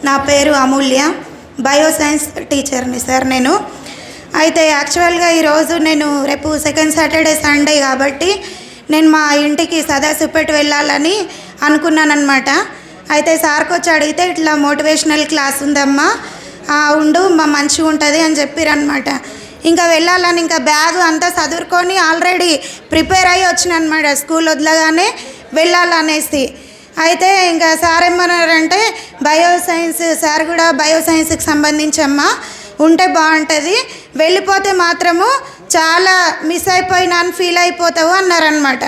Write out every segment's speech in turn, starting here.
నా పేరు అమూల్య, బయోసైన్స్ టీచర్ని సార్ నేను. అయితే యాక్చువల్గా ఈరోజు నేను రేపు సెకండ్ సాటర్డే సండే కాబట్టి నేను మా ఇంటికి సదాశివపేట వెళ్ళాలని అనుకున్నానమాట. అయితే సార్కి వచ్చి అడిగితే ఇట్లా మోటివేషనల్ క్లాస్ ఉందమ్మా, ఉండు మంచిగా ఉంటుంది అని చెప్పారనమాట. ఇంకా వెళ్ళాలని ఇంకా బ్యాగ్ అంతా చదువుకొని ఆల్రెడీ ప్రిపేర్ అయ్యి వచ్చినమాట, స్కూల్ వదలగానే వెళ్ళాలనేసి. అయితే ఇంకా సార్ ఏమన్నారంటే బయోసైన్స్, సార్ కూడా బయోసైన్స్కి సంబంధించి అమ్మా ఉంటే బాగుంటుంది, వెళ్ళిపోతే మాత్రము చాలా మిస్ అయిపోయినాను ఫీల్ అయిపోతావు అన్నారనమాట.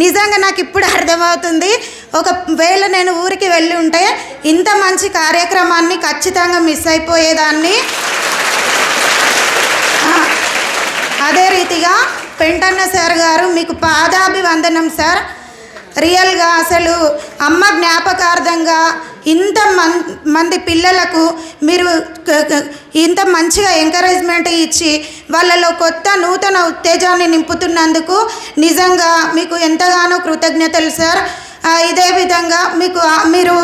నిజంగా నాకు ఇప్పుడు అర్థమవుతుంది, ఒకవేళ నేను ఊరికి వెళ్ళి ఉంటే ఇంత మంచి కార్యక్రమాన్ని ఖచ్చితంగా మిస్ అయిపోయేదాన్ని. అదే రీతిగా పెంటన్న సార్ గారు మీకు పాదాభివందనం సార్. రియల్గా అసలు అమ్మ జ్ఞాపకార్థంగా ఇంత మంది పిల్లలకు మీరు ఇంత మంచిగా ఎంకరేజ్మెంట్ ఇచ్చి వాళ్ళలో కొత్త నూతన ఉత్తేజాన్ని నింపుతున్నందుకు నిజంగా మీకు ఎంతగానో కృతజ్ఞతలు సార్. ఇదే విధంగా మీరు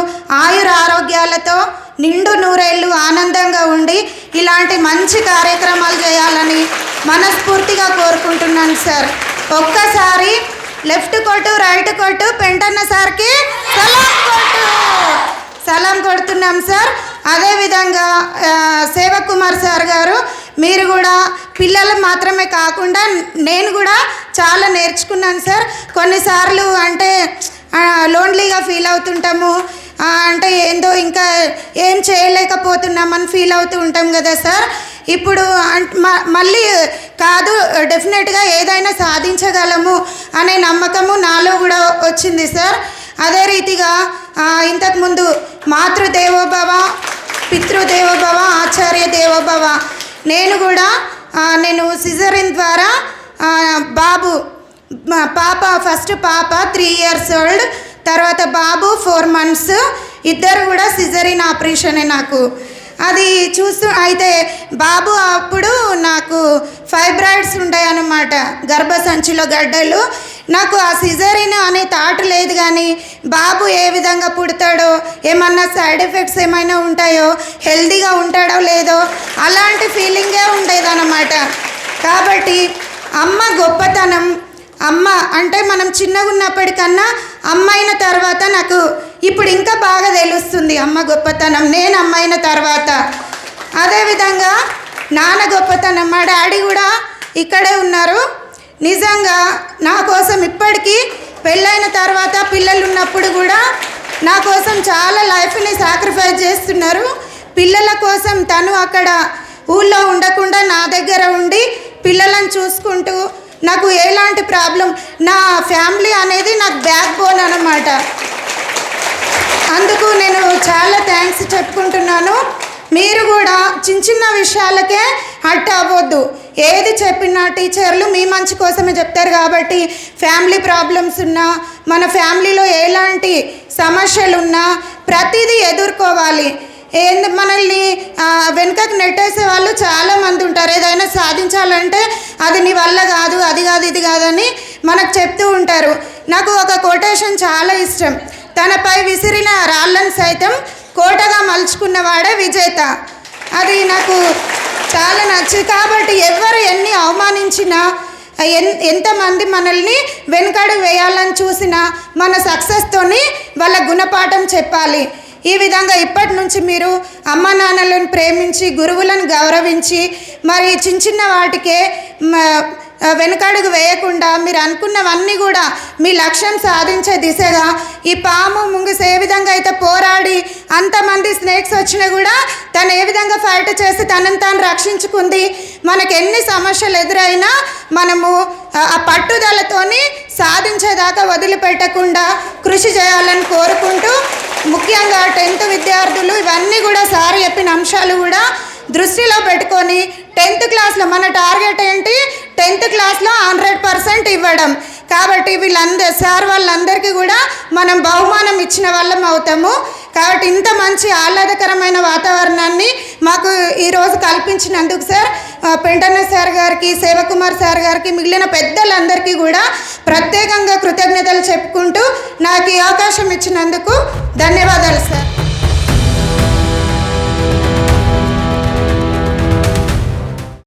ఆయుర ఆరోగ్యాలతో నిండు నూరేళ్ళు ఆనందంగా ఉండి ఇలాంటి మంచి కార్యక్రమాలు చేయాలని మనస్ఫూర్తిగా కోరుకుంటున్నాను సార్. ఒక్కసారి లెఫ్ట్ కొట్టు, రైట్ కొట్టు, పెంటన్న సార్కి సలాం కొడుతున్నాం సార్. అదేవిధంగా సేవకుమార్ సార్ గారు, మీరు కూడా పిల్లలు మాత్రమే కాకుండా నేను కూడా చాలా నేర్చుకున్నాను సార్. కొన్నిసార్లు అంటే లోన్లీగా ఫీల్ అవుతుంటాము, అంటే ఏందో ఇంకా ఏం చేయలేకపోతున్నామని ఫీల్ అవుతూ ఉంటాం కదా సార్. ఇప్పుడు మళ్ళీ కాదు, డెఫినెట్గా ఏదైనా సాధించగలము అనే నమ్మకము నాలో కూడా వచ్చింది సార్. అదే రీతిగా ఇంతకుముందు మాతృదేవోభవ, పితృదేవోభవ, ఆచార్య దేవోభవ, నేను సిజరిన్ ద్వారా పాప ఫస్ట్ పాప 3 years old, తర్వాత బాబు 4 months, ఇద్దరు కూడా సిజరిన్ ఆపరేషనే నాకు. అది అయితే బాబు అప్పుడు నాకు ఫైబ్రాయిడ్స్ ఉంటాయి అన్నమాట, గర్భసంచిలో గడ్డలు. నాకు ఆ సిజరిన్ అనే థాట్ లేదు, కానీ బాబు ఏ విధంగా పుడతాడో, ఏమన్నా సైడ్ ఎఫెక్ట్స్ ఏమైనా ఉంటాయో, హెల్తీగా ఉంటాడో లేదో అలాంటి ఫీలింగే ఉండేదన్నమాట. కాబట్టి అమ్మ గొప్పతనం, అమ్మ అంటే మనం చిన్నగా ఉన్నప్పటికన్నా అమ్మ అయిన తర్వాత నాకు ఇప్పుడు ఇంకా బాగా తెలుస్తుంది అమ్మ గొప్పతనం, నేను అమ్మ అయిన తర్వాత. అదేవిధంగా నాన్న గొప్పతనం, మా డాడీ కూడా ఇక్కడే ఉన్నారు. నిజంగా నా కోసం ఇప్పటికీ పెళ్ళైన తర్వాత పిల్లలు ఉన్నప్పుడు కూడా నా కోసం చాలా లైఫ్ని సాక్రిఫైస్ చేస్తున్నారు. పిల్లల కోసం తను అక్కడ ఊళ్ళో ఉండకుండా నా దగ్గర ఉండి పిల్లలను చూసుకుంటూ, నాకు ఎలాంటి ప్రాబ్లం, నా ఫ్యామిలీ అనేది నాకు బ్యాక్ బోన్ అన్నమాట. అందుకు నేను చాలా థ్యాంక్స్ చెప్పుకుంటున్నాను. మీరు కూడా చిన్న విషయాలకే హట్ అవ్వద్దు. ఏది చెప్పినా టీచర్లు మీ మంచి కోసమే చెప్తారు కాబట్టి ఫ్యామిలీ ప్రాబ్లమ్స్ ఉన్నా, మన ఫ్యామిలీలో ఎలాంటి సమస్యలు ఉన్నా ప్రతిదీ ఎదుర్కోవాలి. మనల్ని వెనుకకు నెట్టేసే వాళ్ళు చాలామంది ఉంటారు. ఏదైనా సాధించాలంటే అది నీ వల్ల కాదు, అది కాదు, ఇది కాదని మనకు చెప్తూ ఉంటారు. నాకు ఒక కొటేషన్ చాలా ఇష్టం, తనపై విసిరిన రాళ్ళను సైతం కోటగా మలుచుకున్నవాడే విజేత. అది నాకు చాలా నచ్చింది. కాబట్టి ఎవరు ఎన్ని అవమానించినా, ఎంతమంది మనల్ని వెనుకడు వేయాలని చూసినా మన సక్సెస్తోని వాళ్ళ గుణపాఠం చెప్పాలి. ఈ విధంగా ఇప్పటి నుంచి మీరు అమ్మ నాన్నలను ప్రేమించి, గురువులను గౌరవించి, మరి చిన్న వాటికే వెనుకడుగు వేయకుండా మీరు అనుకున్నవన్నీ కూడా మీ లక్ష్యం సాధించే దిశగా, ఈ పాము ముంగిస ఏ విధంగా అయితే పోరాడి అంతమంది స్నేక్స్ వచ్చినా కూడా తను ఏ విధంగా ఫైట్ చేసి తనని తాను రక్షించుకుంది, మనకు ఎన్ని సమస్యలు ఎదురైనా మనము ఆ పట్టుదలతోని సాధించేదాకా వదిలిపెట్టకుండా కృషి చేయాలని కోరుకుంటూ, ముఖ్యంగా 10th విద్యార్థులు ఇవన్నీ కూడా సార్ చెప్పిన అంశాలు కూడా దృష్టిలో పెట్టుకొని 10th క్లాస్లో మన టార్గెట్ ఏంటి, 10th క్లాస్లో 100% ఇవ్వడం. కాబట్టి సార్ వాళ్ళందరికీ కూడా మనం బహుమానం ఇచ్చిన వాళ్ళం అవుతాము. కాబట్టి ఇంత మంచి ఆహ్లాదకరమైన వాతావరణాన్ని మాకు ఈరోజు కల్పించినందుకు సార్, పెంటన్న సార్ గారికి, సేవకుమార్ సార్ గారికి, మిగిలిన పెద్దలందరికీ కూడా ప్రత్యేకంగా కృతజ్ఞతలు చెప్పుకుంటూ నాకు ఈ అవకాశం ఇచ్చినందుకు ధన్యవాదాలు.